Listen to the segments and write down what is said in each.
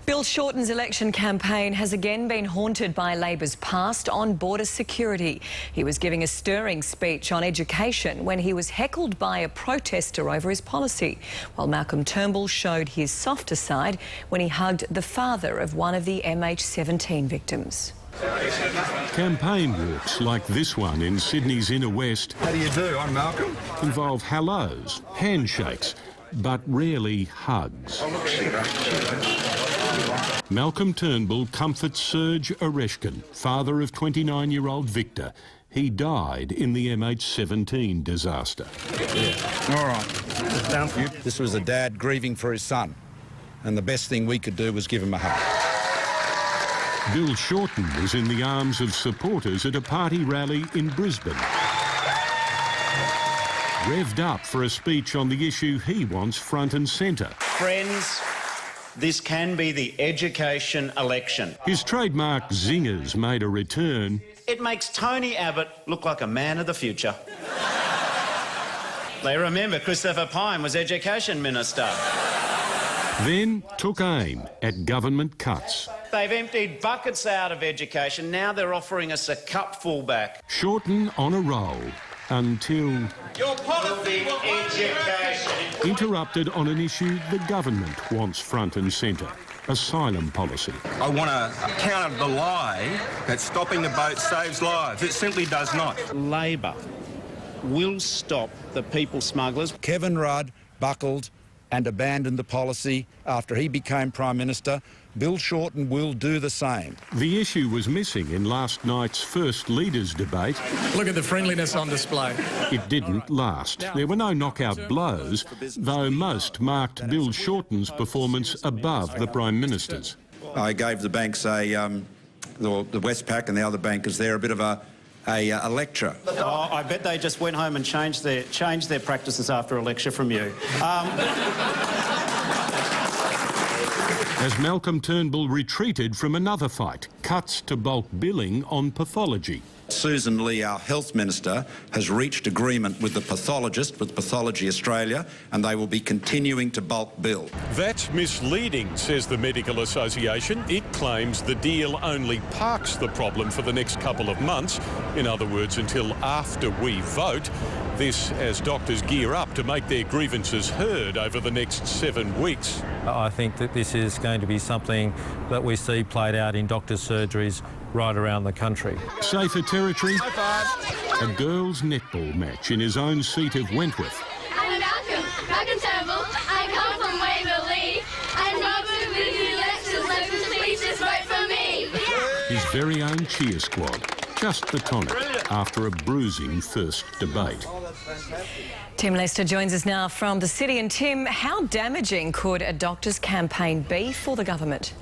Bill Shorten's election campaign has again been haunted by Labor's past on border security. He was giving a stirring speech on education when he was heckled by a protester over his policy, while Malcolm Turnbull showed his softer side when he hugged the father of one of the MH17 victims. Campaign walks like this one in Sydney's inner west. How do you do? I'm Malcolm. Involve hellos, handshakes, but rarely hugs. Malcolm Turnbull comforts Serge Oreshkin, father of 29-year-old Victor. He died in the MH17 disaster. All right. This was a dad grieving for his son, and the best thing we could do was give him a hug. Bill Shorten was in the arms of supporters at a party rally in Brisbane. Revved up for a speech on the issue he wants front and centre. Friends, this can be the education election. His trademark zingers made a return. It makes Tony Abbott look like a man of the future. They remember Christopher Pyne was Education Minister. Then took aim at government cuts. They've emptied buckets out of education. Now they're offering us a cupful back. Shorten on a roll until... Your policy education. Interrupted on an issue the government wants front and centre. Asylum policy. I want to counter the lie that stopping the boat saves lives. It simply does not. Labor will stop the people smugglers. Kevin Rudd buckled and abandoned the policy after he became Prime Minister. Bill Shorten will do the same. The issue was missing in last night's First Leaders debate. Look at the friendliness on display. It didn't last. There were no knockout blows, though most marked Bill Shorten's performance above the Prime Minister's. I gave the banks the Westpac and the other bankers there a bit of a lecture. Oh, I bet they just went home and changed their practices after a lecture from you. As Malcolm Turnbull retreated from another fight, cuts to bulk billing on pathology. Susan Lee, our Health Minister, has reached agreement with the pathologist, with Pathology Australia, and they will be continuing to bulk bill. That's misleading, says the Medical Association. It claims the deal only parks the problem for the next couple of months. In other words, until after we vote. This as doctors gear up to make their grievances heard over the next 7 weeks. I think that this is going to be something that we see played out in doctors' surgeries right around the country. Safer territory? A girls' netball match in his own seat of Wentworth. I'm Malcolm Turnbull. I come from Waverley. And Robert Vinnie lectures and speeches vote for me. His very own cheer squad. Just the tonic after a bruising first debate. Tim Lester joins us now from the city. And Tim, how damaging could a doctor's campaign be for the government?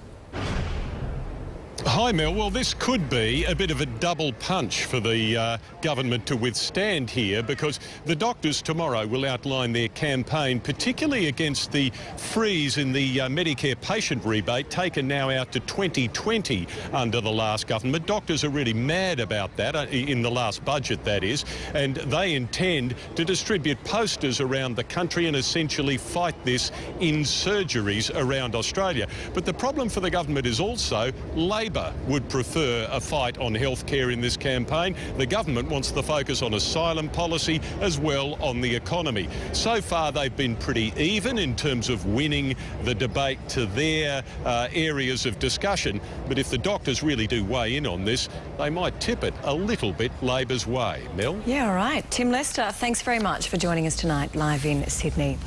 Hi Mel, well this could be a bit of a double punch for the government to withstand here, because the doctors tomorrow will outline their campaign, particularly against the freeze in the Medicare patient rebate taken now out to 2020 under the last government. Doctors are really mad about that, in the last budget that is, and they intend to distribute posters around the country and essentially fight this in surgeries around Australia. But the problem for the government is also Labor would prefer a fight on healthcare in this campaign. The government wants the focus on asylum policy as well on the economy. So far they've been pretty even in terms of winning the debate to their areas of discussion, but if the doctors really do weigh in on this, they might tip it a little bit Labor's way. Mel? Yeah, all right. Tim Lester, thanks very much for joining us tonight live in Sydney.